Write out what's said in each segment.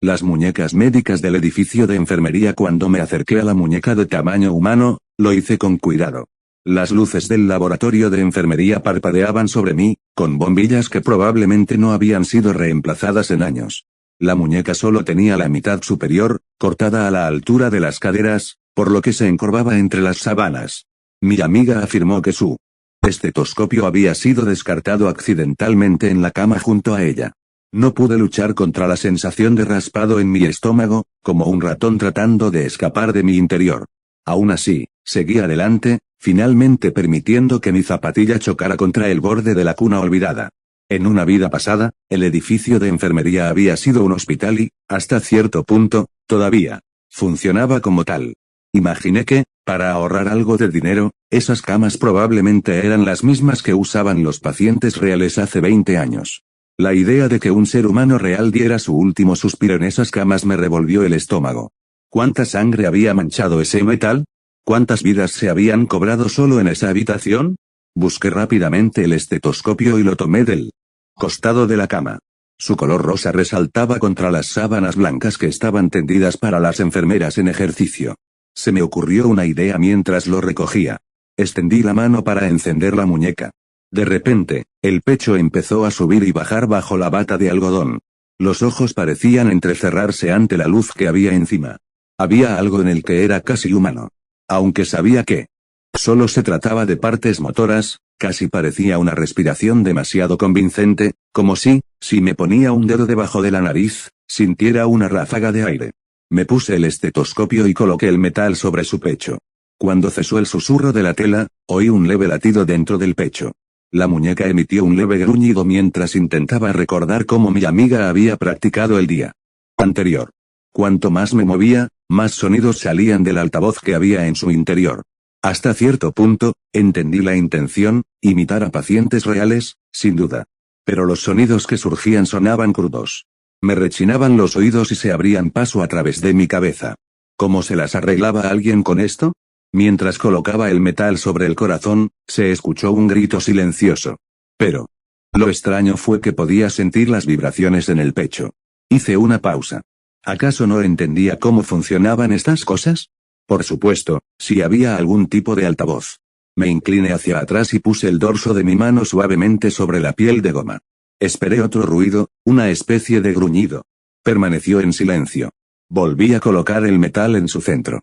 Las muñecas médicas del edificio de enfermería. Cuando me acerqué a la muñeca de tamaño humano, lo hice con cuidado. Las luces del laboratorio de enfermería parpadeaban sobre mí, con bombillas que probablemente no habían sido reemplazadas en años. La muñeca solo tenía la mitad superior, cortada a la altura de las caderas, por lo que se encorvaba entre las sábanas. Mi amiga afirmó que su estetoscopio había sido descartado accidentalmente en la cama junto a ella. No pude luchar contra la sensación de raspado en mi estómago, como un ratón tratando de escapar de mi interior. Aún así, seguí adelante, finalmente permitiendo que mi zapatilla chocara contra el borde de la cuna olvidada. En una vida pasada, el edificio de enfermería había sido un hospital y, hasta cierto punto, todavía funcionaba como tal. Imaginé que, para ahorrar algo de dinero, esas camas probablemente eran las mismas que usaban los pacientes reales hace 20 años. La idea de que un ser humano real diera su último suspiro en esas camas me revolvió el estómago. ¿Cuánta sangre había manchado ese metal? ¿Cuántas vidas se habían cobrado solo en esa habitación? Busqué rápidamente el estetoscopio y lo tomé del costado de la cama. Su color rosa resaltaba contra las sábanas blancas que estaban tendidas para las enfermeras en ejercicio. Se me ocurrió una idea mientras lo recogía. Extendí la mano para encender la muñeca. De repente, el pecho empezó a subir y bajar bajo la bata de algodón. Los ojos parecían entrecerrarse ante la luz que había encima. Había algo en el que era casi humano. Aunque sabía que solo se trataba de partes motoras, casi parecía una respiración demasiado convincente, como si me ponía un dedo debajo de la nariz, sintiera una ráfaga de aire. Me puse el estetoscopio y coloqué el metal sobre su pecho. Cuando cesó el susurro de la tela, oí un leve latido dentro del pecho. La muñeca emitió un leve gruñido mientras intentaba recordar cómo mi amiga había practicado el día anterior. Cuanto más me movía, más sonidos salían del altavoz que había en su interior. Hasta cierto punto, entendí la intención, imitar a pacientes reales, sin duda. Pero los sonidos que surgían sonaban crudos. Me rechinaban los oídos y se abrían paso a través de mi cabeza. ¿Cómo se las arreglaba alguien con esto? Mientras colocaba el metal sobre el corazón, se escuchó un grito silencioso. Pero lo extraño fue que podía sentir las vibraciones en el pecho. Hice una pausa. ¿Acaso no entendía cómo funcionaban estas cosas? Por supuesto, si había algún tipo de altavoz. Me incliné hacia atrás y puse el dorso de mi mano suavemente sobre la piel de goma. Esperé otro ruido, una especie de gruñido. Permaneció en silencio. Volví a colocar el metal en su centro.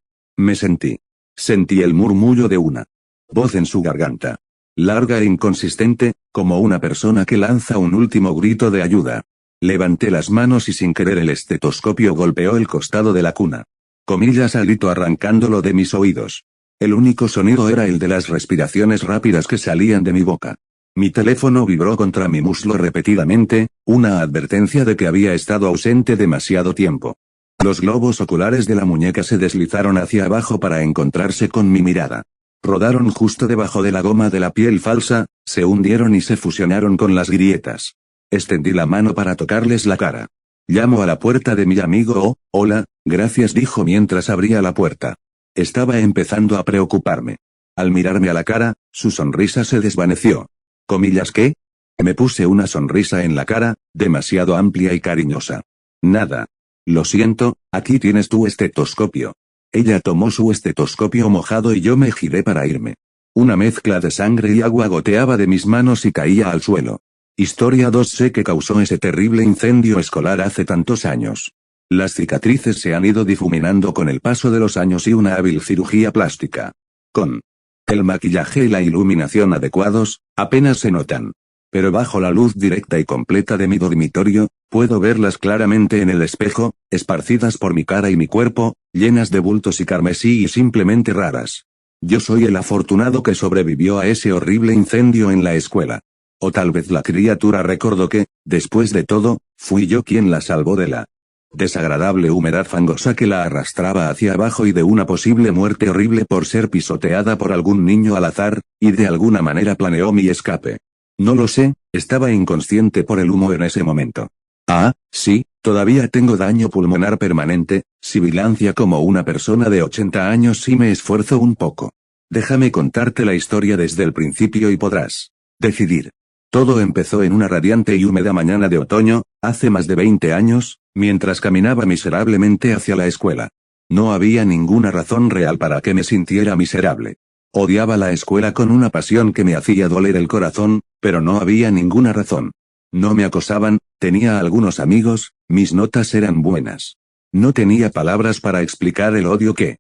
Sentí el murmullo de una voz en su garganta. Larga e inconsistente, como una persona que lanza un último grito de ayuda. Levanté las manos y sin querer el estetoscopio golpeó el costado de la cuna. Comillas al grito arrancándolo de mis oídos. El único sonido era el de las respiraciones rápidas que salían de mi boca. Mi teléfono vibró contra mi muslo repetidamente, una advertencia de que había estado ausente demasiado tiempo. Los globos oculares de la muñeca se deslizaron hacia abajo para encontrarse con mi mirada. Rodaron justo debajo de la goma de la piel falsa, se hundieron y se fusionaron con las grietas. Extendí la mano para tocarles la cara. Llamo a la puerta de mi amigo. Oh, hola, gracias, dijo mientras abría la puerta. Estaba empezando a preocuparme. Al mirarme a la cara, su sonrisa se desvaneció. ¿Comillas qué? Me puse una sonrisa en la cara, demasiado amplia y cariñosa. Nada. Lo siento, aquí tienes tu estetoscopio. Ella tomó su estetoscopio mojado y yo me giré para irme. Una mezcla de sangre y agua goteaba de mis manos y caía al suelo. Historia 2. Sé que causó ese terrible incendio escolar hace tantos años. Las cicatrices se han ido difuminando con el paso de los años y una hábil cirugía plástica. Con el maquillaje y la iluminación adecuados, apenas se notan. Pero bajo la luz directa y completa de mi dormitorio, puedo verlas claramente en el espejo, esparcidas por mi cara y mi cuerpo, llenas de bultos y carmesí y simplemente raras. Yo soy el afortunado que sobrevivió a ese horrible incendio en la escuela. O tal vez la criatura recordó que, después de todo, fui yo quien la salvó de la desagradable humedad fangosa que la arrastraba hacia abajo y de una posible muerte horrible por ser pisoteada por algún niño al azar, y de alguna manera planeó mi escape. No lo sé, estaba inconsciente por el humo en ese momento. Ah, sí, todavía tengo daño pulmonar permanente, sibilancia como una persona de 80 años si me esfuerzo un poco. Déjame contarte la historia desde el principio y podrás decidir. Todo empezó en una radiante y húmeda mañana de otoño, Hace más de 20 años, mientras caminaba miserablemente hacia la escuela. No había ninguna razón real para que me sintiera miserable. Odiaba la escuela con una pasión que me hacía doler el corazón, pero no había ninguna razón. No me acosaban, tenía algunos amigos, mis notas eran buenas. No tenía palabras para explicar el odio que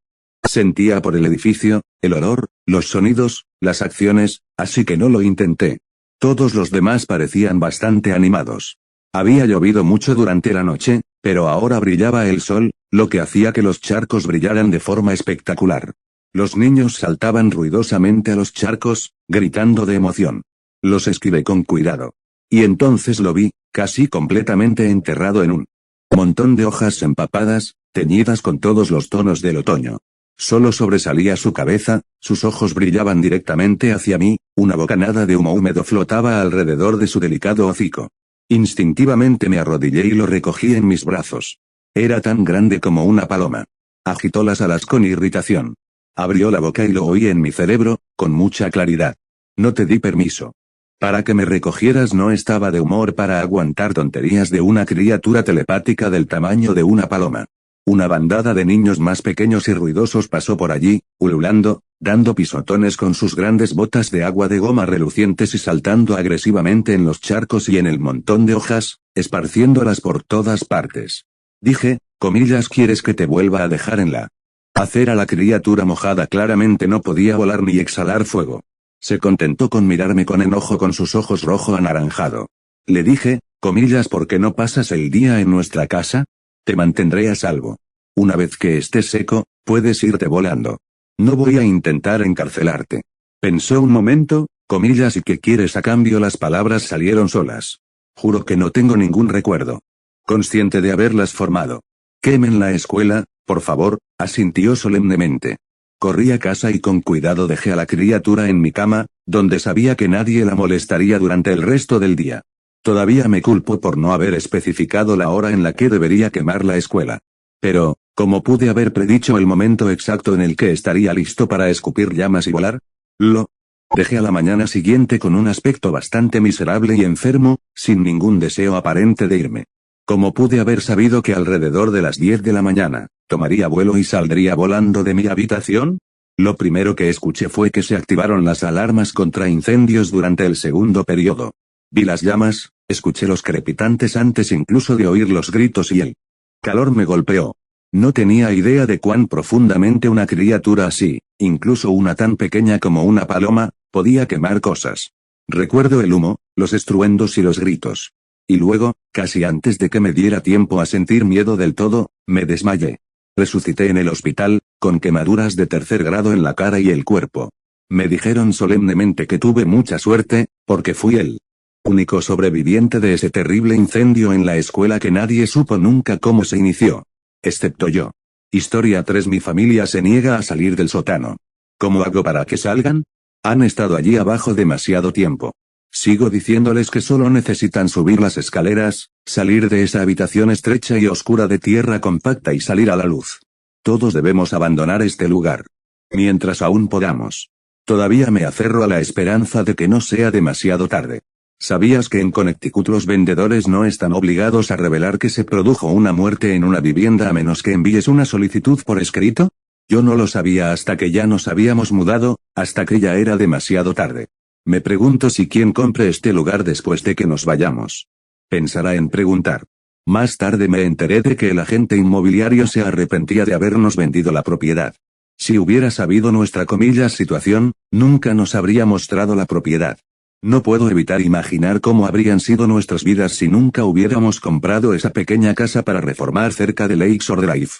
sentía por el edificio, el olor, los sonidos, las acciones, así que no lo intenté. Todos los demás parecían bastante animados. Había llovido mucho durante la noche, pero ahora brillaba el sol, lo que hacía que los charcos brillaran de forma espectacular. Los niños saltaban ruidosamente a los charcos, gritando de emoción. Los esquivé con cuidado. Y entonces lo vi, casi completamente enterrado en un montón de hojas empapadas, teñidas con todos los tonos del otoño. Solo sobresalía su cabeza, sus ojos brillaban directamente hacia mí, una bocanada de humo húmedo flotaba alrededor de su delicado hocico. Instintivamente me arrodillé y lo recogí en mis brazos. Era tan grande como una paloma. Agitó las alas con irritación. Abrió la boca y lo oí en mi cerebro, con mucha claridad. No te di permiso. Para que me recogieras no estaba de humor para aguantar tonterías de una criatura telepática del tamaño de una paloma. Una bandada de niños más pequeños y ruidosos pasó por allí, ululando, dando pisotones con sus grandes botas de agua de goma relucientes y saltando agresivamente en los charcos y en el montón de hojas, esparciéndolas por todas partes. Dije, comillas, ¿quieres que te vuelva a dejar en la acera? La criatura mojada claramente no podía volar ni exhalar fuego. Se contentó con mirarme con enojo con sus ojos rojo anaranjado. Le dije, comillas, ¿por qué no pasas el día en nuestra casa? Te mantendré a salvo. Una vez que estés seco, puedes irte volando. No voy a intentar encarcelarte. Pensó un momento, comillas, ¿y qué quieres a cambio? Las palabras salieron solas. Juro que no tengo ningún recuerdo consciente de haberlas formado. Quemen la escuela, por favor, asintió solemnemente. Corrí a casa y con cuidado dejé a la criatura en mi cama, donde sabía que nadie la molestaría durante el resto del día. Todavía me culpo por no haber especificado la hora en la que debería quemar la escuela. Pero, ¿cómo pude haber predicho el momento exacto en el que estaría listo para escupir llamas y volar? Lo dejé a la mañana siguiente con un aspecto bastante miserable y enfermo, sin ningún deseo aparente de irme. ¿Cómo pude haber sabido que alrededor de las 10 de la mañana, tomaría vuelo y saldría volando de mi habitación? Lo primero que escuché fue que se activaron las alarmas contra incendios durante el segundo periodo. Vi las llamas, escuché los crepitantes antes incluso de oír los gritos y el calor me golpeó. No tenía idea de cuán profundamente una criatura así, incluso una tan pequeña como una paloma, podía quemar cosas. Recuerdo el humo, los estruendos y los gritos. Y luego, casi antes de que me diera tiempo a sentir miedo del todo, me desmayé. Resucité en el hospital, con quemaduras de 3er grado en la cara y el cuerpo. Me dijeron solemnemente que tuve mucha suerte, porque fui el único sobreviviente de ese terrible incendio en la escuela que nadie supo nunca cómo se inició. Excepto yo. Historia 3. Mi familia se niega a salir del sótano. ¿Cómo hago para que salgan? Han estado allí abajo demasiado tiempo. Sigo diciéndoles que solo necesitan subir las escaleras, salir de esa habitación estrecha y oscura de tierra compacta y salir a la luz. Todos debemos abandonar este lugar. Mientras aún podamos. Todavía me aferro a la esperanza de que no sea demasiado tarde. ¿Sabías que en Connecticut los vendedores no están obligados a revelar que se produjo una muerte en una vivienda a menos que envíes una solicitud por escrito? Yo no lo sabía hasta que ya nos habíamos mudado, hasta que ya era demasiado tarde. Me pregunto si quien compre este lugar después de que nos vayamos pensará en preguntar. Más tarde me enteré de que el agente inmobiliario se arrepentía de habernos vendido la propiedad. Si hubiera sabido nuestra situación, nunca nos habría mostrado la propiedad. No puedo evitar imaginar cómo habrían sido nuestras vidas si nunca hubiéramos comprado esa pequeña casa para reformar cerca de Lakeshore Drive.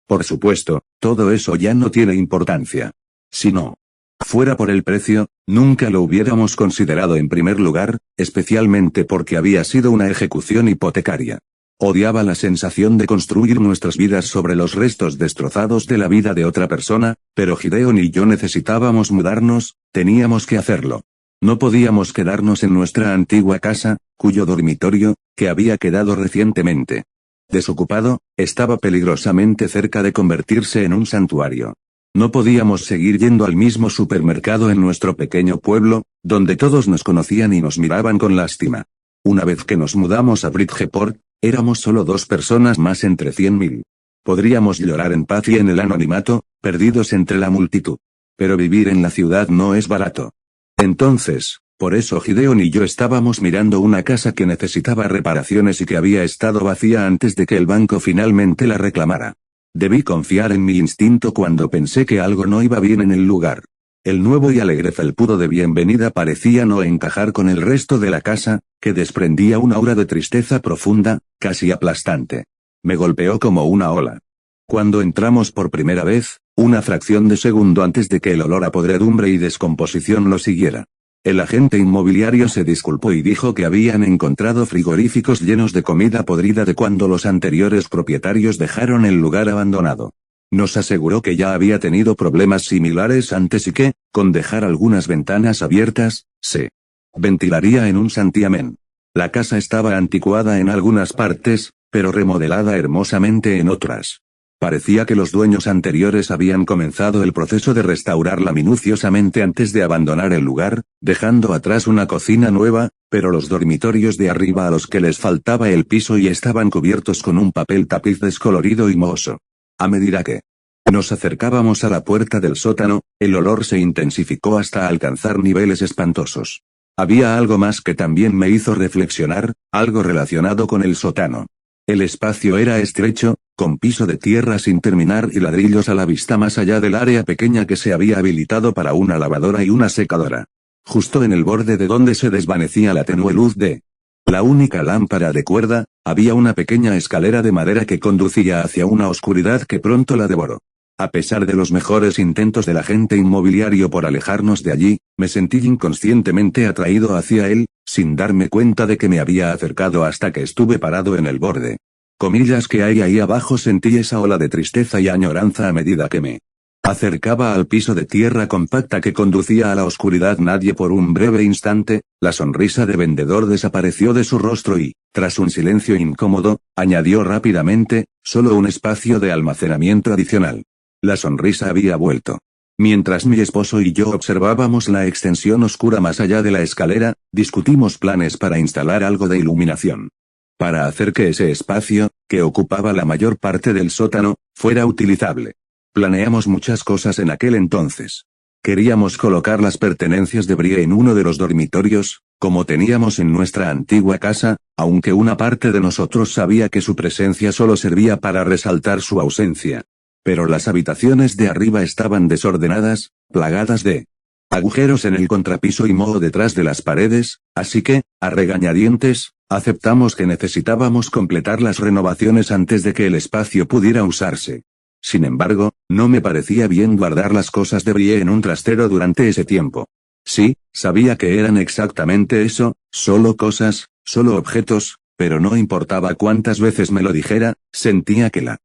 Por supuesto, todo eso ya no tiene importancia. Si no fuera por el precio, nunca lo hubiéramos considerado en primer lugar, especialmente porque había sido una ejecución hipotecaria. Odiaba la sensación de construir nuestras vidas sobre los restos destrozados de la vida de otra persona, pero Gideon y yo necesitábamos mudarnos, teníamos que hacerlo. No podíamos quedarnos en nuestra antigua casa, cuyo dormitorio, que había quedado recientemente desocupado, estaba peligrosamente cerca de convertirse en un santuario. No podíamos seguir yendo al mismo supermercado en nuestro pequeño pueblo, donde todos nos conocían y nos miraban con lástima. Una vez que nos mudamos a Bridgeport, Éramos solo 2 personas más entre 100.000. Podríamos llorar en paz y en el anonimato, perdidos entre la multitud. Pero vivir en la ciudad no es barato. Entonces, por eso Gideon y yo estábamos mirando una casa que necesitaba reparaciones y que había estado vacía antes de que el banco finalmente la reclamara. Debí confiar en mi instinto cuando pensé que algo no iba bien en el lugar. El nuevo y alegre felpudo de bienvenida parecía no encajar con el resto de la casa, que desprendía una aura de tristeza profunda, casi aplastante. Me golpeó como una ola. Cuando entramos por primera vez, una fracción de segundo antes de que el olor a podredumbre y descomposición lo siguiera. El agente inmobiliario se disculpó y dijo que habían encontrado frigoríficos llenos de comida podrida de cuando los anteriores propietarios dejaron el lugar abandonado. Nos aseguró que ya había tenido problemas similares antes y que, con dejar algunas ventanas abiertas, se ventilaría en un santiamén. La casa estaba anticuada en algunas partes, pero remodelada hermosamente en otras. Parecía que los dueños anteriores habían comenzado el proceso de restaurarla minuciosamente antes de abandonar el lugar, dejando atrás una cocina nueva, pero los dormitorios de arriba a los que les faltaba el piso y estaban cubiertos con un papel tapiz descolorido y mohoso. A medida que nos acercábamos a la puerta del sótano, el olor se intensificó hasta alcanzar niveles espantosos. Había algo más que también me hizo reflexionar, algo relacionado con el sótano. El espacio era estrecho, con piso de tierra sin terminar y ladrillos a la vista más allá del área pequeña que se había habilitado para una lavadora y una secadora. Justo en el borde de donde se desvanecía la tenue luz de la única lámpara de cuerda, había una pequeña escalera de madera que conducía hacia una oscuridad que pronto la devoró. A pesar de los mejores intentos del agente inmobiliario por alejarnos de allí, me sentí inconscientemente atraído hacia él, sin darme cuenta de que me había acercado hasta que estuve parado en el borde. Comillas que hay ahí abajo sentí esa ola de tristeza y añoranza a medida que me acercaba al piso de tierra compacta que conducía a la oscuridad. Nadie por un breve instante, la sonrisa de vendedor desapareció de su rostro y, tras un silencio incómodo, añadió rápidamente, solo un espacio de almacenamiento adicional. La sonrisa había vuelto. Mientras mi esposo y yo observábamos la extensión oscura más allá de la escalera, discutimos planes para instalar algo de iluminación. Para hacer que ese espacio, que ocupaba la mayor parte del sótano, fuera utilizable. Planeamos muchas cosas en aquel entonces. Queríamos colocar las pertenencias de Brie en uno de los dormitorios, como teníamos en nuestra antigua casa, aunque una parte de nosotros sabía que su presencia solo servía para resaltar su ausencia. Pero las habitaciones de arriba estaban desordenadas, plagadas de agujeros en el contrapiso y moho detrás de las paredes, así que, a regañadientes, aceptamos que necesitábamos completar las renovaciones antes de que el espacio pudiera usarse. Sin embargo, no me parecía bien guardar las cosas de Brie en un trastero durante ese tiempo. Sí, sabía que eran exactamente eso, solo cosas, solo objetos, pero no importaba cuántas veces me lo dijera, sentía que la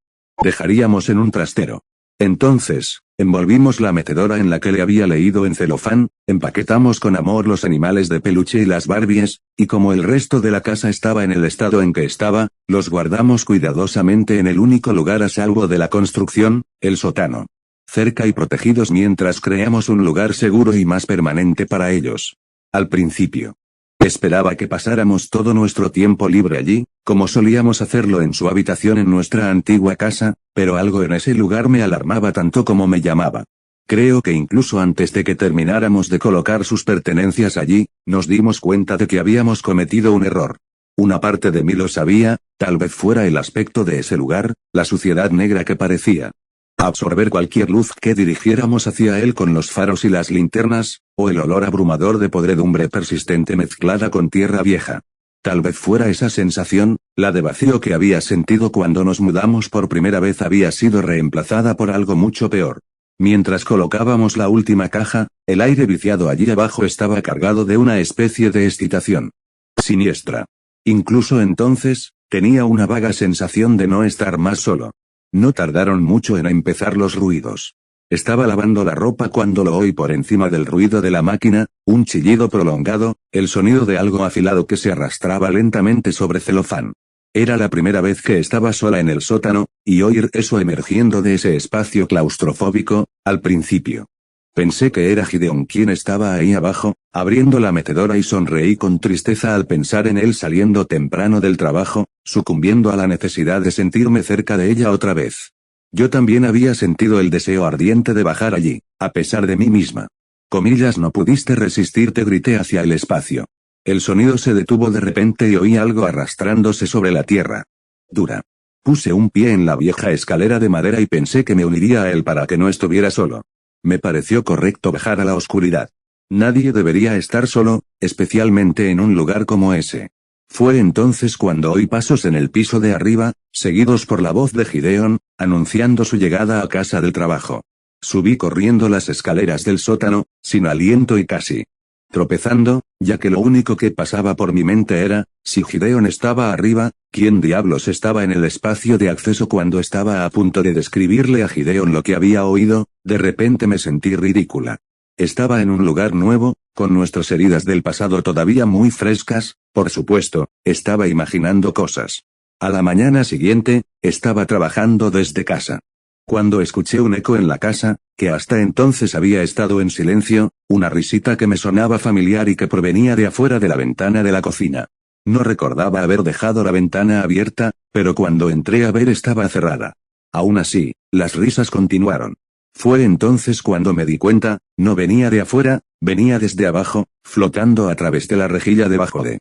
dejaríamos en un trastero. Entonces, envolvimos la metedora en la que le había leído en celofán, empaquetamos con amor los animales de peluche y las Barbies, y como el resto de la casa estaba en el estado en que estaba, los guardamos cuidadosamente en el único lugar a salvo de la construcción, el sótano. Cerca y protegidos mientras creamos un lugar seguro y más permanente para ellos. Al principio, esperaba que pasáramos todo nuestro tiempo libre allí, como solíamos hacerlo en su habitación en nuestra antigua casa, pero algo en ese lugar me alarmaba tanto como me llamaba. Creo que incluso antes de que termináramos de colocar sus pertenencias allí, nos dimos cuenta de que habíamos cometido un error. Una parte de mí lo sabía, tal vez fuera el aspecto de ese lugar, la suciedad negra que parecía absorber cualquier luz que dirigiéramos hacia él con los faros y las linternas, o el olor abrumador de podredumbre persistente mezclada con tierra vieja. Tal vez fuera esa sensación, la de vacío que había sentido cuando nos mudamos por primera vez había sido reemplazada por algo mucho peor. Mientras colocábamos la última caja, el aire viciado allí abajo estaba cargado de una especie de excitación siniestra. Incluso entonces, tenía una vaga sensación de no estar más solo. No tardaron mucho en empezar los ruidos. Estaba lavando la ropa cuando lo oí por encima del ruido de la máquina, un chillido prolongado, el sonido de algo afilado que se arrastraba lentamente sobre celofán. Era la primera vez que estaba sola en el sótano, y oír eso emergiendo de ese espacio claustrofóbico, al principio Pensé que era Gideon quien estaba ahí abajo, abriendo la metedora y sonreí con tristeza al pensar en él saliendo temprano del trabajo, sucumbiendo a la necesidad de sentirme cerca de ella otra vez. Yo también había sentido el deseo ardiente de bajar allí, a pesar de mí misma. Comillas, no pudiste resistirte, grité hacia el espacio. El sonido se detuvo de repente y oí algo arrastrándose sobre la tierra. Dura. Puse un pie en la vieja escalera de madera y pensé que me uniría a él para que no estuviera solo. Me pareció correcto bajar a la oscuridad. Nadie debería estar solo, especialmente en un lugar como ese. Fue entonces cuando oí pasos en el piso de arriba, seguidos por la voz de Gideon, anunciando su llegada a casa del trabajo. Subí corriendo las escaleras del sótano, sin aliento y casi tropezando, ya que lo único que pasaba por mi mente era, si Gideon estaba arriba, ¿quién diablos estaba en el espacio de acceso? Cuando estaba a punto de describirle a Gideon lo que había oído, de repente me sentí ridícula. Estaba en un lugar nuevo, con nuestras heridas del pasado todavía muy frescas, por supuesto, estaba imaginando cosas. A la mañana siguiente, estaba trabajando desde casa. Cuando escuché un eco en la casa, que hasta entonces había estado en silencio, una risita que me sonaba familiar y que provenía de afuera de la ventana de la cocina. No recordaba haber dejado la ventana abierta, pero cuando entré a ver estaba cerrada. Aún así, las risas continuaron. Fue entonces cuando me di cuenta, no venía de afuera, venía desde abajo, flotando a través de la rejilla debajo de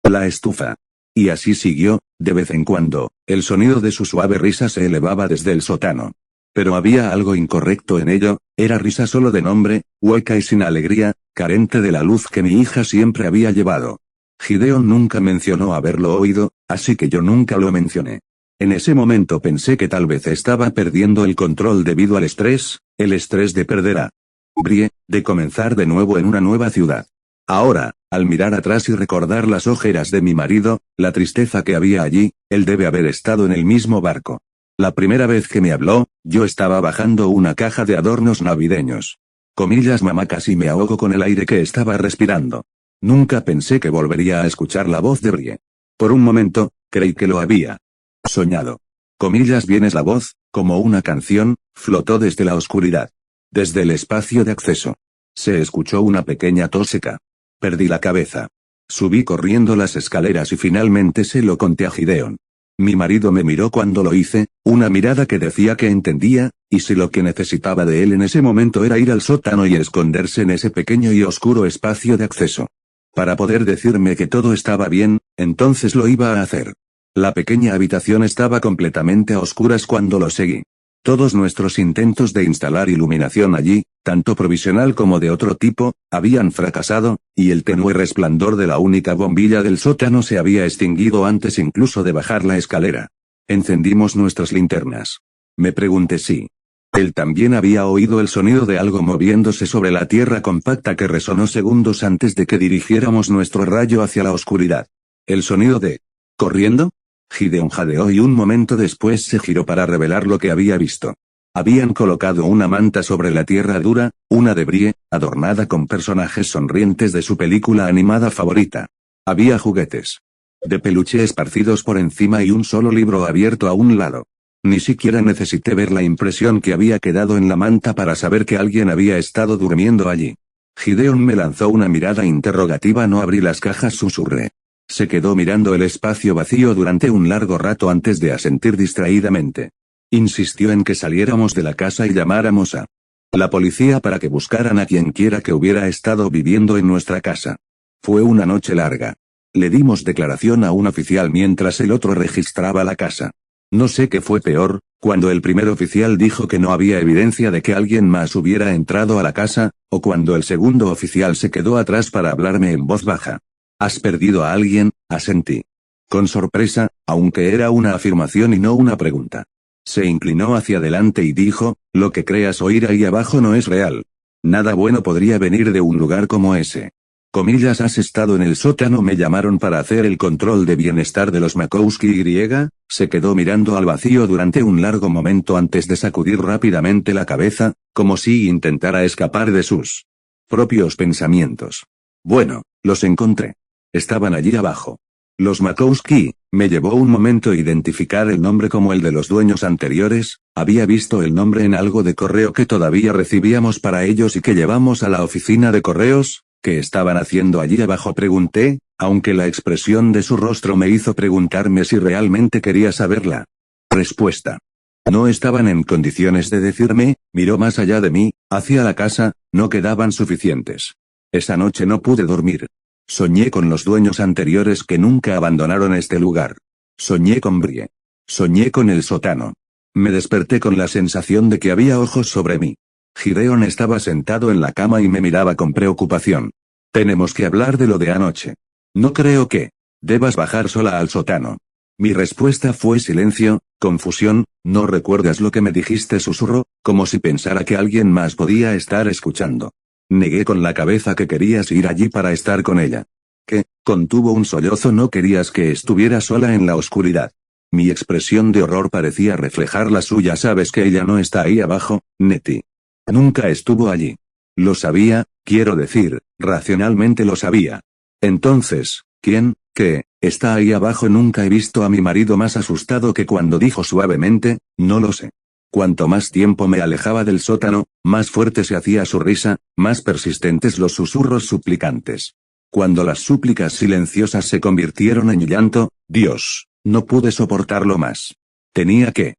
la estufa. Y así siguió, de vez en cuando, el sonido de su suave risa se elevaba desde el sótano. Pero había algo incorrecto en ello, era risa solo de nombre, hueca y sin alegría, carente de la luz que mi hija siempre había llevado. Gideon nunca mencionó haberlo oído, así que yo nunca lo mencioné. En ese momento pensé que tal vez estaba perdiendo el control debido al estrés, el estrés de perder a Brie, de comenzar de nuevo en una nueva ciudad. Ahora, al mirar atrás y recordar las ojeras de mi marido, la tristeza que había allí, él debe haber estado en el mismo barco. La primera vez que me habló, yo estaba bajando una caja de adornos navideños. Comillas, mamá, casi me ahogo con el aire que estaba respirando. Nunca pensé que volvería a escuchar la voz de Brie. Por un momento, creí que lo había soñado. Comillas, vienes la voz, como una canción, flotó desde la oscuridad. Desde el espacio de acceso. Se escuchó una pequeña tos seca. Perdí la cabeza. Subí corriendo las escaleras y finalmente se lo conté a Gideon. Mi marido me miró cuando lo hice, una mirada que decía que entendía, y si lo que necesitaba de él en ese momento era ir al sótano y esconderse en ese pequeño y oscuro espacio de acceso. Para poder decirme que todo estaba bien, entonces lo iba a hacer. La pequeña habitación estaba completamente a oscuras cuando lo seguí. Todos nuestros intentos de instalar iluminación allí, tanto provisional como de otro tipo, habían fracasado, y el tenue resplandor de la única bombilla del sótano se había extinguido antes incluso de bajar la escalera. Encendimos nuestras linternas. Me pregunté si él también había oído el sonido de algo moviéndose sobre la tierra compacta que resonó segundos antes de que dirigiéramos nuestro rayo hacia la oscuridad. ¿El sonido de corriendo? Gideon jadeó y un momento después se giró para revelar lo que había visto. Habían colocado una manta sobre la tierra dura, una de Brie, adornada con personajes sonrientes de su película animada favorita. Había juguetes de peluche esparcidos por encima y un solo libro abierto a un lado. Ni siquiera necesité ver la impresión que había quedado en la manta para saber que alguien había estado durmiendo allí. Gideon me lanzó una mirada interrogativa. No abrí las cajas, susurré. Se quedó mirando el espacio vacío durante un largo rato antes de asentir distraídamente. Insistió en que saliéramos de la casa y llamáramos a la policía para que buscaran a quien quiera que hubiera estado viviendo en nuestra casa. Fue una noche larga. Le dimos declaración a un oficial mientras el otro registraba la casa. No sé qué fue peor, cuando el primer oficial dijo que no había evidencia de que alguien más hubiera entrado a la casa, o cuando el segundo oficial se quedó atrás para hablarme en voz baja. ¿Has perdido a alguien?, asentí. Con sorpresa, aunque era una afirmación y no una pregunta. Se inclinó hacia adelante y dijo, lo que creas oír ahí abajo no es real. Nada bueno podría venir de un lugar como ese. Comillas, has estado en el sótano. Me llamaron para hacer el control de bienestar de los Makowski y se quedó mirando al vacío durante un largo momento antes de sacudir rápidamente la cabeza, como si intentara escapar de sus propios pensamientos. Bueno, los encontré. Estaban allí abajo. Los Makowski. Me llevó un momento identificar el nombre como el de los dueños anteriores, Había visto el nombre en algo de correo que todavía recibíamos para ellos y que llevamos a la oficina de correos. ¿Qué estaban haciendo allí abajo?, pregunté, aunque la expresión de su rostro me hizo preguntarme si realmente quería saberla. Respuesta. No estaban en condiciones de decirme. Miró más allá de mí, hacia la casa. No quedaban suficientes. Esa noche no pude dormir. Soñé con los dueños anteriores que nunca abandonaron este lugar. Soñé con Brie. Soñé con el sótano. Me desperté con la sensación de que había ojos sobre mí. Gideon estaba sentado en la cama y me miraba con preocupación. Tenemos que hablar de lo de anoche. No creo que debas bajar sola al sótano. Mi respuesta fue silencio, confusión. ¿No recuerdas lo que me dijiste?, susurró, como si pensara que alguien más podía estar escuchando. Negué con la cabeza que querías ir allí para estar con ella. ¿Qué? Contuvo un sollozo. No querías que estuviera sola en la oscuridad. Mi expresión de horror parecía reflejar la suya. Sabes que ella no está ahí abajo, Nettie. Nunca estuvo allí. Lo sabía, quiero decir, racionalmente lo sabía. Entonces, ¿quién, qué, está ahí abajo? Nunca he visto a mi marido más asustado que cuando dijo suavemente, no lo sé. Cuanto más tiempo me alejaba del sótano, más fuerte se hacía su risa, más persistentes los susurros suplicantes. Cuando las súplicas silenciosas se convirtieron en llanto, Dios, no pude soportarlo más. Tenía que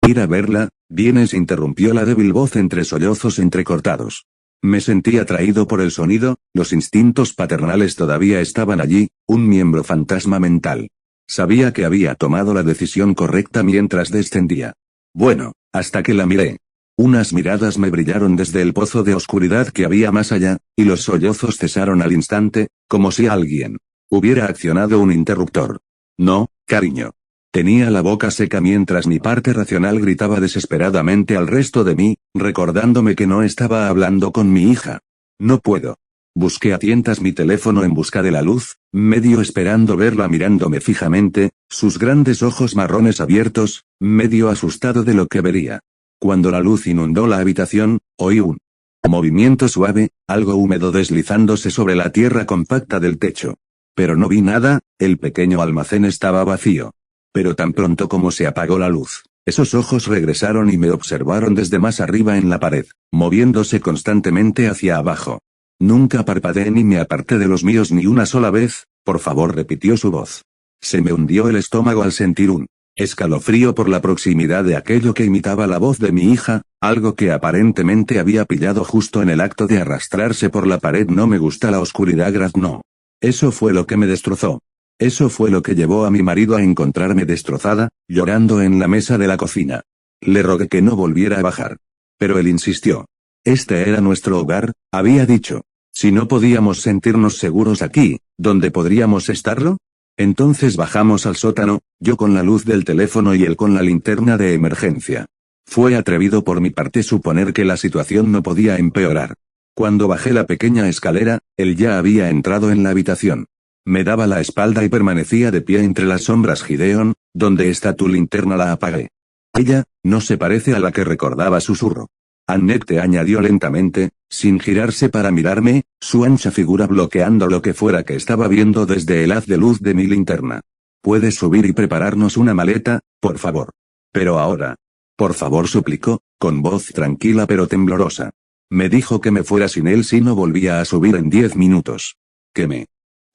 ir a verla. ¿Vienes?, interrumpió la débil voz entre sollozos entrecortados. Me sentí atraído por el sonido. Los instintos paternales todavía estaban allí, un miembro fantasma mental. Sabía que había tomado la decisión correcta mientras descendía. Bueno, hasta que la miré. Unas miradas me brillaron desde el pozo de oscuridad que había más allá, y los sollozos cesaron al instante, como si alguien hubiera accionado un interruptor. No, cariño. Tenía la boca seca mientras mi parte racional gritaba desesperadamente al resto de mí, recordándome que no estaba hablando con mi hija. No puedo. Busqué a tientas mi teléfono en busca de la luz, medio esperando verla mirándome fijamente, sus grandes ojos marrones abiertos, medio asustado de lo que vería. Cuando la luz inundó la habitación, oí un movimiento suave, algo húmedo deslizándose sobre la tierra compacta del techo. Pero no vi nada. El pequeño almacén estaba vacío. Pero tan pronto como se apagó la luz, esos ojos regresaron y me observaron desde más arriba en la pared, moviéndose constantemente hacia abajo. Nunca parpadeé ni me aparté de los míos ni una sola vez. Por favor, repitió su voz. Se me hundió el estómago al sentir un escalofrío por la proximidad de aquello que imitaba la voz de mi hija, algo que aparentemente había pillado justo en el acto de arrastrarse por la pared. No me gusta la oscuridad, no. Eso fue lo que me destrozó. Eso fue lo que llevó a mi marido a encontrarme destrozada, llorando en la mesa de la cocina. Le rogué que no volviera a bajar. Pero él insistió. Este era nuestro hogar, había dicho. Si no podíamos sentirnos seguros aquí, ¿dónde podríamos estarlo? Entonces bajamos al sótano, yo con la luz del teléfono y él con la linterna de emergencia. Fue atrevido por mi parte suponer que la situación no podía empeorar. Cuando bajé la pequeña escalera, él ya había entrado en la habitación. Me daba la espalda y permanecía de pie entre las sombras. Gideon, ¿dónde está tu linterna? La apagué. Ella, no se parece a la que recordaba, susurró. Annette, añadió lentamente, sin girarse para mirarme, su ancha figura bloqueando lo que fuera que estaba viendo desde el haz de luz de mi linterna. ¿Puedes subir y prepararnos una maleta, por favor? Pero ahora. Por favor, suplicó, con voz tranquila pero temblorosa. Me dijo que me fuera sin él si no volvía a subir en 10 minutos. Que me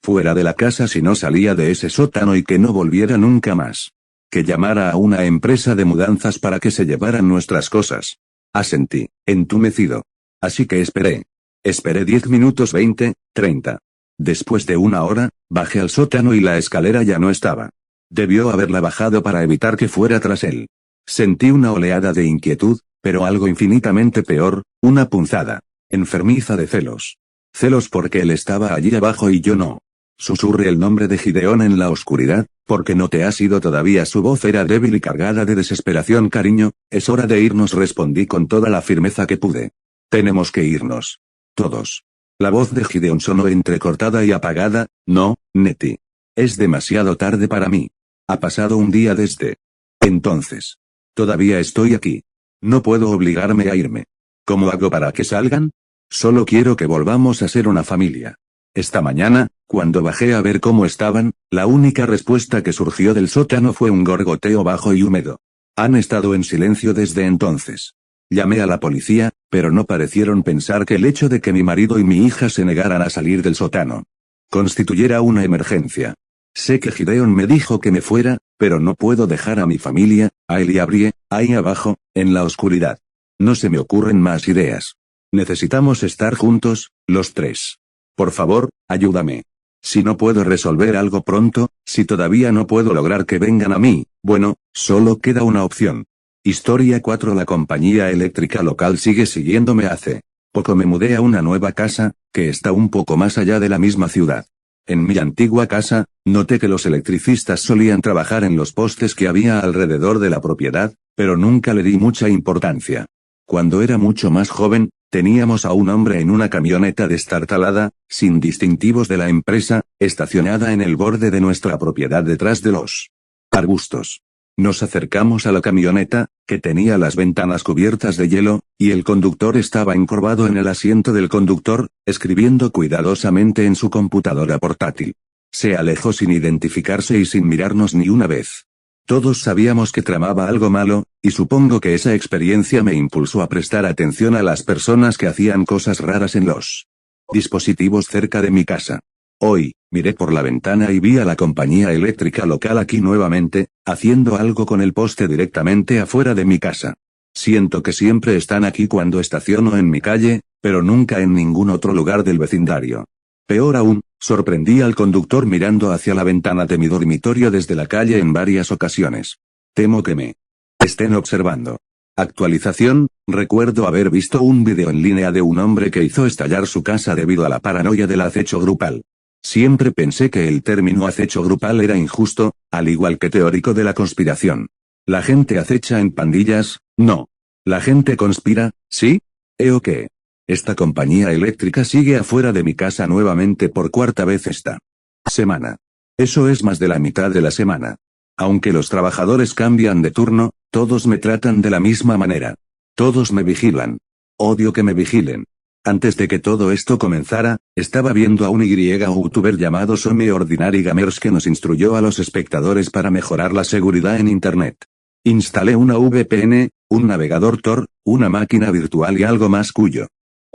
fuera de la casa si no salía de ese sótano y que no volviera nunca más. Que llamara a una empresa de mudanzas para que se llevaran nuestras cosas. Asentí, entumecido. Así que esperé. Esperé 10 minutos, 20, 30. Después de una hora, bajé al sótano y la escalera ya no estaba. Debió haberla bajado para evitar que fuera tras él. Sentí una oleada de inquietud, pero algo infinitamente peor, una punzada enfermiza de celos. Celos porque él estaba allí abajo y yo no. Susurré el nombre de Gideon en la oscuridad, porque no te has ido todavía. Su voz era débil y cargada de desesperación. Cariño, es hora de irnos, respondí con toda la firmeza que pude. Tenemos que irnos. Todos. La voz de Gideon sonó entrecortada y apagada. No, Nettie. Es demasiado tarde para mí. Ha pasado un día desde entonces. Todavía estoy aquí. No puedo obligarme a irme. ¿Cómo hago para que salgan? Solo quiero que volvamos a ser una familia. Esta mañana, cuando bajé a ver cómo estaban, la única respuesta que surgió del sótano fue un gorgoteo bajo y húmedo. Han estado en silencio desde entonces. Llamé a la policía, pero no parecieron pensar que el hecho de que mi marido y mi hija se negaran a salir del sótano constituyera una emergencia. Sé que Gideon me dijo que me fuera, pero no puedo dejar a mi familia, a él y a Brie, ahí abajo, en la oscuridad. No se me ocurren más ideas. Necesitamos estar juntos, los tres. Por favor, ayúdame. Si no puedo resolver algo pronto, si todavía no puedo lograr que vengan a mí, bueno, solo queda una opción. Historia 4. La compañía eléctrica local sigue siguiéndome. Hace poco me mudé a una nueva casa, que está un poco más allá de la misma ciudad. En mi antigua casa, noté que los electricistas solían trabajar en los postes que había alrededor de la propiedad, pero nunca le di mucha importancia. Cuando era mucho más joven, teníamos a un hombre en una camioneta destartalada, sin distintivos de la empresa, estacionada en el borde de nuestra propiedad detrás de los arbustos. Nos acercamos a la camioneta, que tenía las ventanas cubiertas de hielo, y el conductor estaba encorvado en el asiento del conductor, escribiendo cuidadosamente en su computadora portátil. Se alejó sin identificarse y sin mirarnos ni una vez. Todos sabíamos que tramaba algo malo, y supongo que esa experiencia me impulsó a prestar atención a las personas que hacían cosas raras en los dispositivos cerca de mi casa. Hoy, miré por la ventana y vi a la compañía eléctrica local aquí nuevamente, haciendo algo con el poste directamente afuera de mi casa. Siento que siempre están aquí cuando estaciono en mi calle, pero nunca en ningún otro lugar del vecindario. Peor aún, sorprendí al conductor mirando hacia la ventana de mi dormitorio desde la calle en varias ocasiones. Temo que me estén observando. Actualización: recuerdo haber visto un video en línea de un hombre que hizo estallar su casa debido a la paranoia del acecho grupal. Siempre pensé que el término acecho grupal era injusto, al igual que teórico de la conspiración. ¿La gente acecha en pandillas? No. ¿La gente conspira? ¿Sí? ¿O qué? Esta compañía eléctrica sigue afuera de mi casa nuevamente por cuarta vez esta semana. Eso es más de la mitad de la semana. Aunque los trabajadores cambian de turno, todos me tratan de la misma manera. Todos me vigilan. Odio que me vigilen. Antes de que todo esto comenzara, estaba viendo a un youtuber llamado Some Ordinary Gamers que nos instruyó a los espectadores para mejorar la seguridad en Internet. Instalé una VPN, un navegador Tor, una máquina virtual y algo más cuyo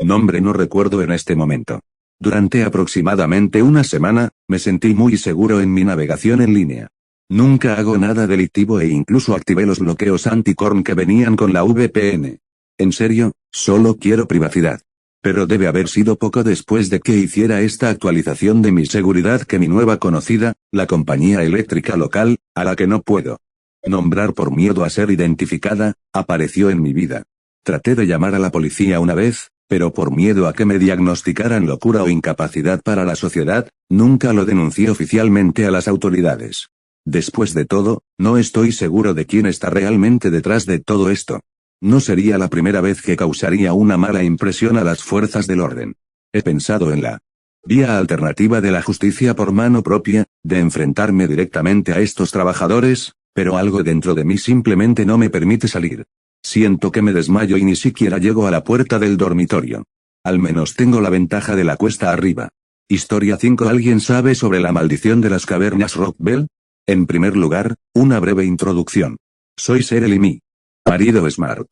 nombre no recuerdo en este momento. Durante aproximadamente una semana, me sentí muy seguro en mi navegación en línea. Nunca hago nada delictivo e incluso activé los bloqueos anti-corn que venían con la VPN. En serio, solo quiero privacidad. Pero debe haber sido poco después de que hiciera esta actualización de mi seguridad que mi nueva conocida, la compañía eléctrica local, a la que no puedo nombrar por miedo a ser identificada, apareció en mi vida. Traté de llamar a la policía una vez, pero por miedo a que me diagnosticaran locura o incapacidad para la sociedad, nunca lo denuncié oficialmente a las autoridades. Después de todo, no estoy seguro de quién está realmente detrás de todo esto. No sería la primera vez que causaría una mala impresión a las fuerzas del orden. He pensado en la vía alternativa de la justicia por mano propia, de enfrentarme directamente a estos trabajadores, pero algo dentro de mí simplemente no me permite salir. Siento que me desmayo y ni siquiera llego a la puerta del dormitorio. Al menos tengo la ventaja de la cuesta arriba. Historia 5. ¿Alguien sabe sobre la maldición de las cavernas Rockbell? En primer lugar, una breve introducción. Soy Cheryl y mi marido es Mark.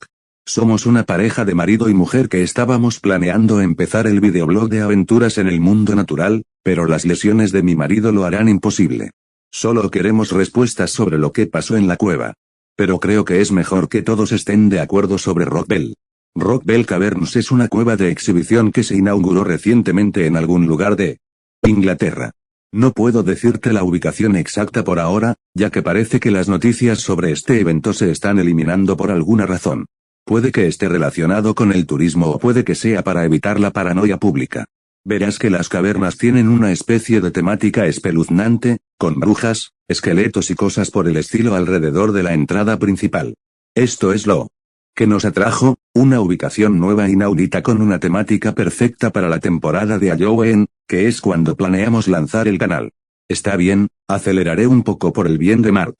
Somos una pareja de marido y mujer que estábamos planeando empezar el videoblog de aventuras en el mundo natural, pero las lesiones de mi marido lo harán imposible. Solo queremos respuestas sobre lo que pasó en la cueva. Pero creo que es mejor que todos estén de acuerdo sobre Rockbell. Rockbell Caverns es una cueva de exhibición que se inauguró recientemente en algún lugar de Inglaterra. No puedo decirte la ubicación exacta por ahora, ya que parece que las noticias sobre este evento se están eliminando por alguna razón. Puede que esté relacionado con el turismo o puede que sea para evitar la paranoia pública. Verás que las cavernas tienen una especie de temática espeluznante, con brujas, esqueletos y cosas por el estilo alrededor de la entrada principal. Esto es lo que nos atrajo, una ubicación nueva e inaudita con una temática perfecta para la temporada de Halloween, que es cuando planeamos lanzar el canal. Está bien, aceleraré un poco por el bien de Mark.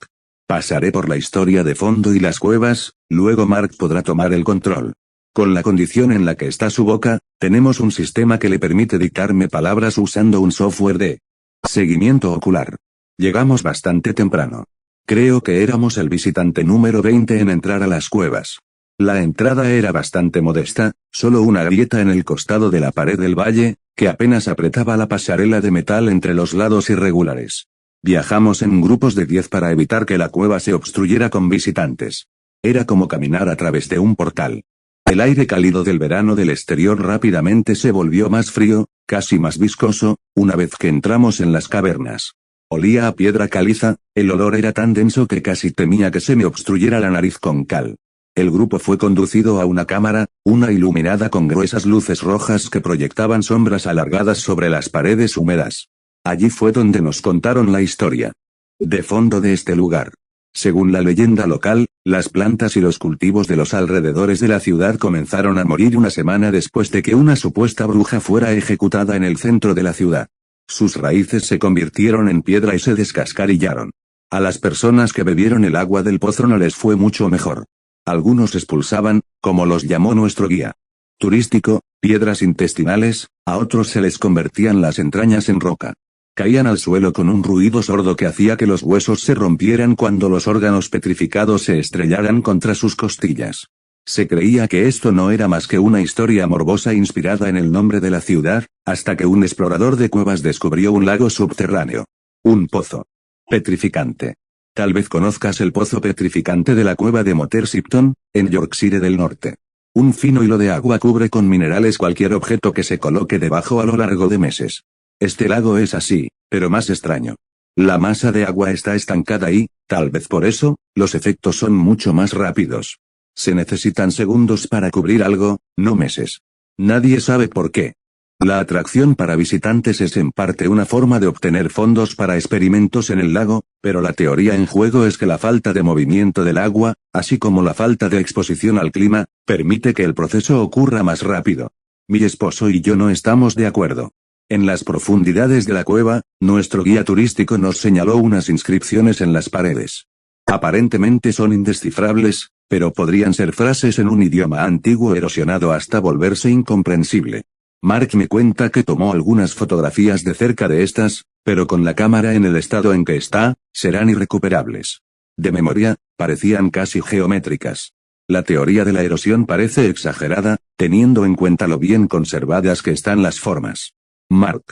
Pasaré por la historia de fondo y las cuevas, luego Mark podrá tomar el control. Con la condición en la que está su boca, tenemos un sistema que le permite dictarme palabras usando un software de seguimiento ocular. Llegamos bastante temprano. Creo que éramos el visitante número 20 en entrar a las cuevas. La entrada era bastante modesta, solo una grieta en el costado de la pared del valle, que apenas apretaba la pasarela de metal entre los lados irregulares. Viajamos en grupos de 10 para evitar que la cueva se obstruyera con visitantes. Era como caminar a través de un portal. El aire cálido del verano del exterior rápidamente se volvió más frío, casi más viscoso, una vez que entramos en las cavernas. Olía a piedra caliza, el olor era tan denso que casi temía que se me obstruyera la nariz con cal. El grupo fue conducido a una cámara, una iluminada con gruesas luces rojas que proyectaban sombras alargadas sobre las paredes húmedas. Allí fue donde nos contaron la historia. De fondo de este lugar. Según la leyenda local, las plantas y los cultivos de los alrededores de la ciudad comenzaron a morir una semana después de que una supuesta bruja fuera ejecutada en el centro de la ciudad. Sus raíces se convirtieron en piedra y se descascarillaron. A las personas que bebieron el agua del pozo no les fue mucho mejor. Algunos expulsaban, como los llamó nuestro guía turístico, piedras intestinales, a otros se les convertían las entrañas en roca. Caían al suelo con un ruido sordo que hacía que los huesos se rompieran cuando los órganos petrificados se estrellaran contra sus costillas. Se creía que esto no era más que una historia morbosa inspirada en el nombre de la ciudad, hasta que un explorador de cuevas descubrió un lago subterráneo. Un pozo petrificante. Tal vez conozcas el pozo petrificante de la cueva de Motter Shipton, en Yorkshire del Norte. Un fino hilo de agua cubre con minerales cualquier objeto que se coloque debajo a lo largo de meses. Este lago es así, pero más extraño. La masa de agua está estancada y, tal vez por eso, los efectos son mucho más rápidos. Se necesitan segundos para cubrir algo, no meses. Nadie sabe por qué. La atracción para visitantes es en parte una forma de obtener fondos para experimentos en el lago, pero la teoría en juego es que la falta de movimiento del agua, así como la falta de exposición al clima, permite que el proceso ocurra más rápido. Mi esposo y yo no estamos de acuerdo. En las profundidades de la cueva, nuestro guía turístico nos señaló unas inscripciones en las paredes. Aparentemente son indescifrables, pero podrían ser frases en un idioma antiguo erosionado hasta volverse incomprensible. Mark me cuenta que tomó algunas fotografías de cerca de estas, pero con la cámara en el estado en que está, serán irrecuperables. De memoria, parecían casi geométricas. La teoría de la erosión parece exagerada, teniendo en cuenta lo bien conservadas que están las formas. Mark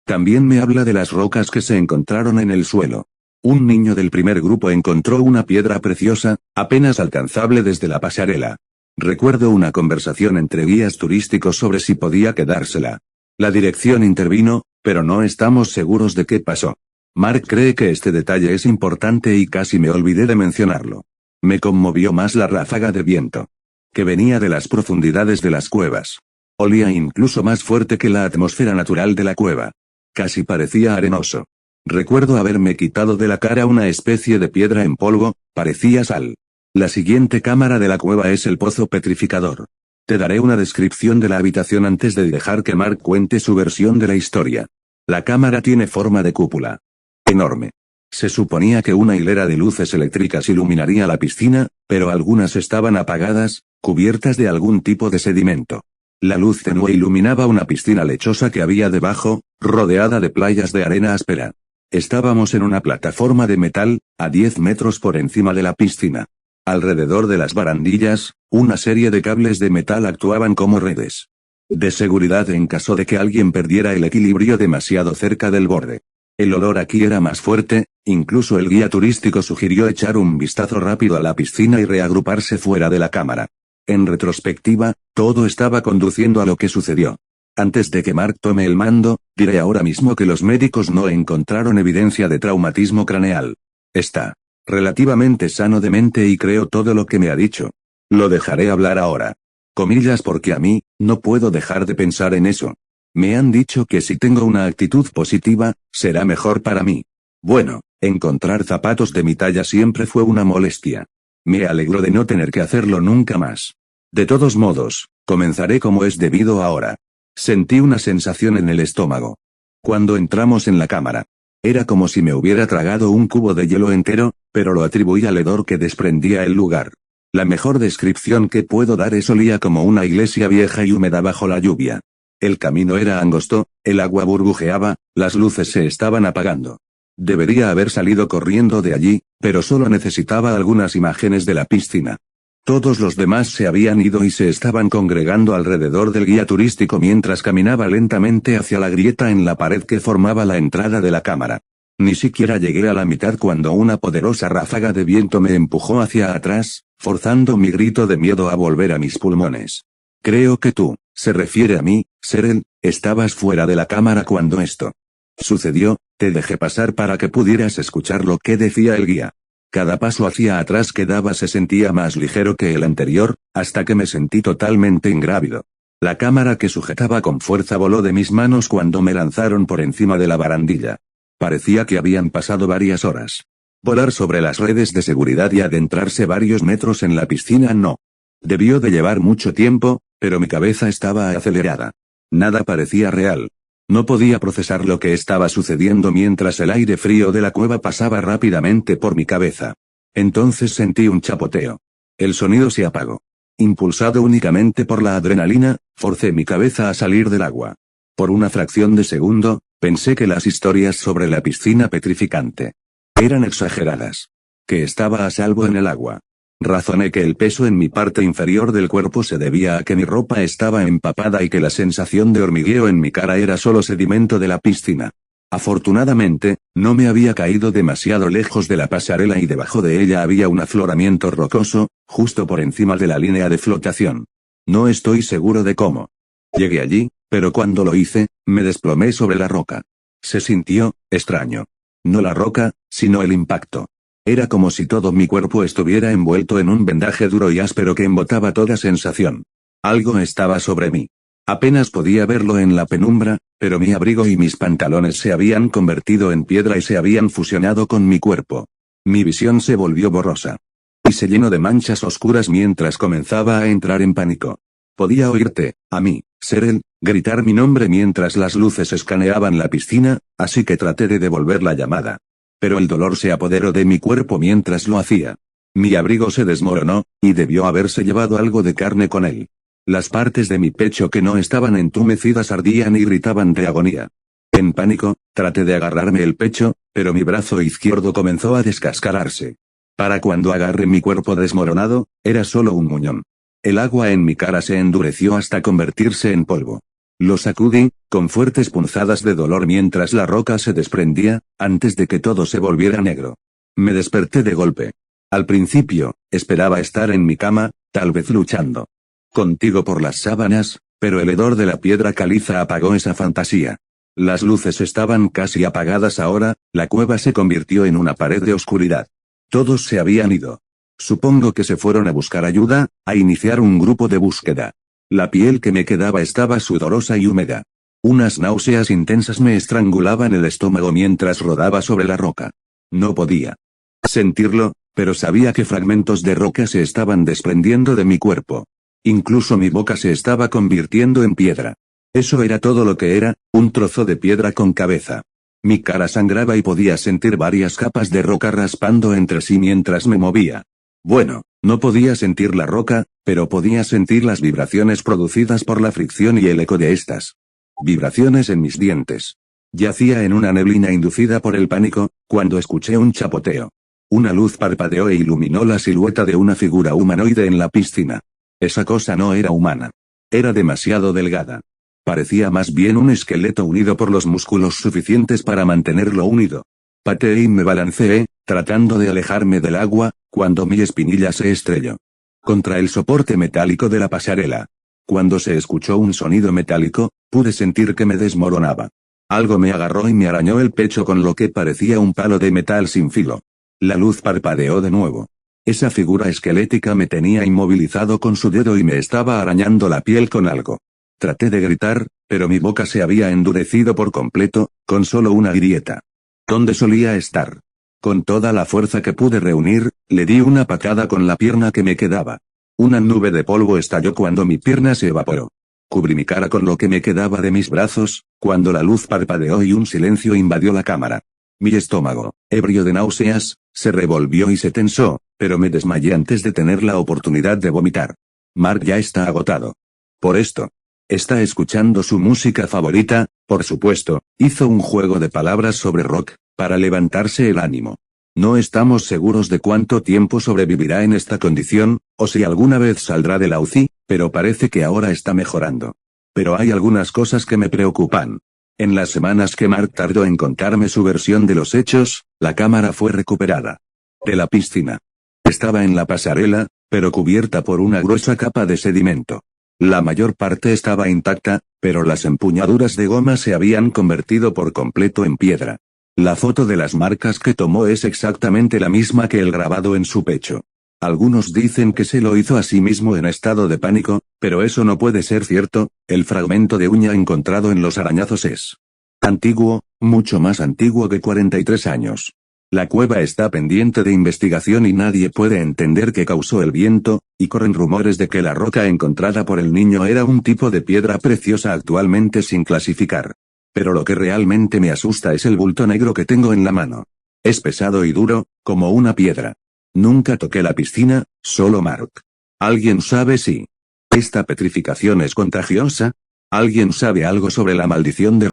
también me habla de las rocas que se encontraron en el suelo. Un niño del primer grupo encontró una piedra preciosa, apenas alcanzable desde la pasarela. Recuerdo una conversación entre guías turísticos sobre si podía quedársela. La dirección intervino, pero no estamos seguros de qué pasó. Mark cree que este detalle es importante y casi me olvidé de mencionarlo. Me conmovió más la ráfaga de viento que venía de las profundidades de las cuevas. Olía incluso más fuerte que la atmósfera natural de la cueva. Casi parecía arenoso. Recuerdo haberme quitado de la cara una especie de piedra en polvo, parecía sal. La siguiente cámara de la cueva es el pozo petrificador. Te daré una descripción de la habitación antes de dejar que Mark cuente su versión de la historia. La cámara tiene forma de cúpula. Enorme. Se suponía que una hilera de luces eléctricas iluminaría la piscina, pero algunas estaban apagadas, cubiertas de algún tipo de sedimento. La luz tenue iluminaba una piscina lechosa que había debajo, rodeada de playas de arena áspera. Estábamos en una plataforma de metal, a 10 metros por encima de la piscina. Alrededor de las barandillas, una serie de cables de metal actuaban como redes de seguridad en caso de que alguien perdiera el equilibrio demasiado cerca del borde. El olor aquí era más fuerte, incluso el guía turístico sugirió echar un vistazo rápido a la piscina y reagruparse fuera de la cámara. En retrospectiva, todo estaba conduciendo a lo que sucedió. Antes de que Mark tome el mando, diré ahora mismo que los médicos no encontraron evidencia de traumatismo craneal. Está relativamente sano de mente y creo todo lo que me ha dicho. Lo dejaré hablar ahora. Comillas porque a mí, no puedo dejar de pensar en eso. Me han dicho que si tengo una actitud positiva, será mejor para mí. Bueno, encontrar zapatos de mi talla siempre fue una molestia. Me alegro de no tener que hacerlo nunca más. De todos modos, comenzaré como es debido ahora. Sentí una sensación en el estómago. Cuando entramos en la cámara. Era como si me hubiera tragado un cubo de hielo entero, pero lo atribuí al hedor que desprendía el lugar. La mejor descripción que puedo dar es olía como una iglesia vieja y húmeda bajo la lluvia. El camino era angosto, el agua burbujeaba, las luces se estaban apagando. Debería haber salido corriendo de allí, pero solo necesitaba algunas imágenes de la piscina. Todos los demás se habían ido y se estaban congregando alrededor del guía turístico mientras caminaba lentamente hacia la grieta en la pared que formaba la entrada de la cámara. Ni siquiera llegué a la mitad cuando una poderosa ráfaga de viento me empujó hacia atrás, forzando mi grito de miedo a volver a mis pulmones. Creo que tú, se refiere a mí, Serel, estabas fuera de la cámara cuando esto sucedió. Te dejé pasar para que pudieras escuchar lo que decía el guía. Cada paso hacia atrás que daba se sentía más ligero que el anterior, hasta que me sentí totalmente ingrávido. La cámara que sujetaba con fuerza voló de mis manos cuando me lanzaron por encima de la barandilla. Parecía que habían pasado varias horas. Volar sobre las redes de seguridad y adentrarse varios metros en la piscina no. Debió de llevar mucho tiempo, pero mi cabeza estaba acelerada. Nada parecía real. No podía procesar lo que estaba sucediendo mientras el aire frío de la cueva pasaba rápidamente por mi cabeza. Entonces sentí un chapoteo. El sonido se apagó. Impulsado únicamente por la adrenalina, forcé mi cabeza a salir del agua. Por una fracción de segundo, pensé que las historias sobre la piscina petrificante eran exageradas. Que estaba a salvo en el agua. Razoné que el peso en mi parte inferior del cuerpo se debía a que mi ropa estaba empapada y que la sensación de hormigueo en mi cara era solo sedimento de la piscina. Afortunadamente, no me había caído demasiado lejos de la pasarela y debajo de ella había un afloramiento rocoso, justo por encima de la línea de flotación. No estoy seguro de cómo llegué allí, pero cuando lo hice, me desplomé sobre la roca. Se sintió extraño. No la roca, sino el impacto. Era como si todo mi cuerpo estuviera envuelto en un vendaje duro y áspero que embotaba toda sensación. Algo estaba sobre mí. Apenas podía verlo en la penumbra, pero mi abrigo y mis pantalones se habían convertido en piedra y se habían fusionado con mi cuerpo. Mi visión se volvió borrosa. Y se llenó de manchas oscuras mientras comenzaba a entrar en pánico. Podía oírte, a mí, Serel, gritar mi nombre mientras las luces escaneaban la piscina, así que traté de devolver la llamada. Pero el dolor se apoderó de mi cuerpo mientras lo hacía. Mi abrigo se desmoronó, y debió haberse llevado algo de carne con él. Las partes de mi pecho que no estaban entumecidas ardían y gritaban de agonía. En pánico, traté de agarrarme el pecho, pero mi brazo izquierdo comenzó a descascararse. Para cuando agarré mi cuerpo desmoronado, era solo un muñón. El agua en mi cara se endureció hasta convertirse en polvo. Lo sacudí, con fuertes punzadas de dolor mientras la roca se desprendía, antes de que todo se volviera negro. Me desperté de golpe. Al principio, esperaba estar en mi cama, tal vez luchando contigo por las sábanas, pero el hedor de la piedra caliza apagó esa fantasía. Las luces estaban casi apagadas ahora, la cueva se convirtió en una pared de oscuridad. Todos se habían ido. Supongo que se fueron a buscar ayuda, a iniciar un grupo de búsqueda. La piel que me quedaba estaba sudorosa y húmeda. Unas náuseas intensas me estrangulaban el estómago mientras rodaba sobre la roca. No podía sentirlo, pero sabía que fragmentos de roca se estaban desprendiendo de mi cuerpo. Incluso mi boca se estaba convirtiendo en piedra. Eso era todo lo que era, un trozo de piedra con cabeza. Mi cara sangraba y podía sentir varias capas de roca raspando entre sí mientras me movía. Bueno, no podía sentir la roca, pero podía sentir las vibraciones producidas por la fricción y el eco de estas vibraciones en mis dientes. Yacía en una neblina inducida por el pánico, cuando escuché un chapoteo. Una luz parpadeó e iluminó la silueta de una figura humanoide en la piscina. Esa cosa no era humana. Era demasiado delgada. Parecía más bien un esqueleto unido por los músculos suficientes para mantenerlo unido. Pateé y me balanceé, tratando de alejarme del agua, cuando mi espinilla se estrelló contra el soporte metálico de la pasarela. Cuando se escuchó un sonido metálico, pude sentir que me desmoronaba. Algo me agarró y me arañó el pecho con lo que parecía un palo de metal sin filo. La luz parpadeó de nuevo. Esa figura esquelética me tenía inmovilizado con su dedo y me estaba arañando la piel con algo. Traté de gritar, pero mi boca se había endurecido por completo, con solo una grieta. ¿Dónde solía estar? Con toda la fuerza que pude reunir, le di una patada con la pierna que me quedaba. Una nube de polvo estalló cuando mi pierna se evaporó. Cubrí mi cara con lo que me quedaba de mis brazos, cuando la luz parpadeó y un silencio invadió la cámara. Mi estómago, ebrio de náuseas, se revolvió y se tensó, pero me desmayé antes de tener la oportunidad de vomitar. Mark ya está agotado. Por esto. Está escuchando su música favorita, por supuesto, hizo un juego de palabras sobre rock, para levantarse el ánimo. No estamos seguros de cuánto tiempo sobrevivirá en esta condición, o si alguna vez saldrá de la UCI, pero parece que ahora está mejorando. Pero hay algunas cosas que me preocupan. En las semanas que Mark tardó en contarme su versión de los hechos, la cámara fue recuperada de la piscina. Estaba en la pasarela, pero cubierta por una gruesa capa de sedimento. La mayor parte estaba intacta, pero las empuñaduras de goma se habían convertido por completo en piedra. La foto de las marcas que tomó es exactamente la misma que el grabado en su pecho. Algunos dicen que se lo hizo a sí mismo en estado de pánico, pero eso no puede ser cierto. El fragmento de uña encontrado en los arañazos es antiguo, mucho más antiguo que 43 años. La cueva está pendiente de investigación y nadie puede entender qué causó el viento, y corren rumores de que la roca encontrada por el niño era un tipo de piedra preciosa actualmente sin clasificar. Pero lo que realmente me asusta es el bulto negro que tengo en la mano. Es pesado y duro, como una piedra. Nunca toqué la piscina, solo Mark. ¿Alguien sabe si esta petrificación es contagiosa? ¿Alguien sabe algo sobre la maldición de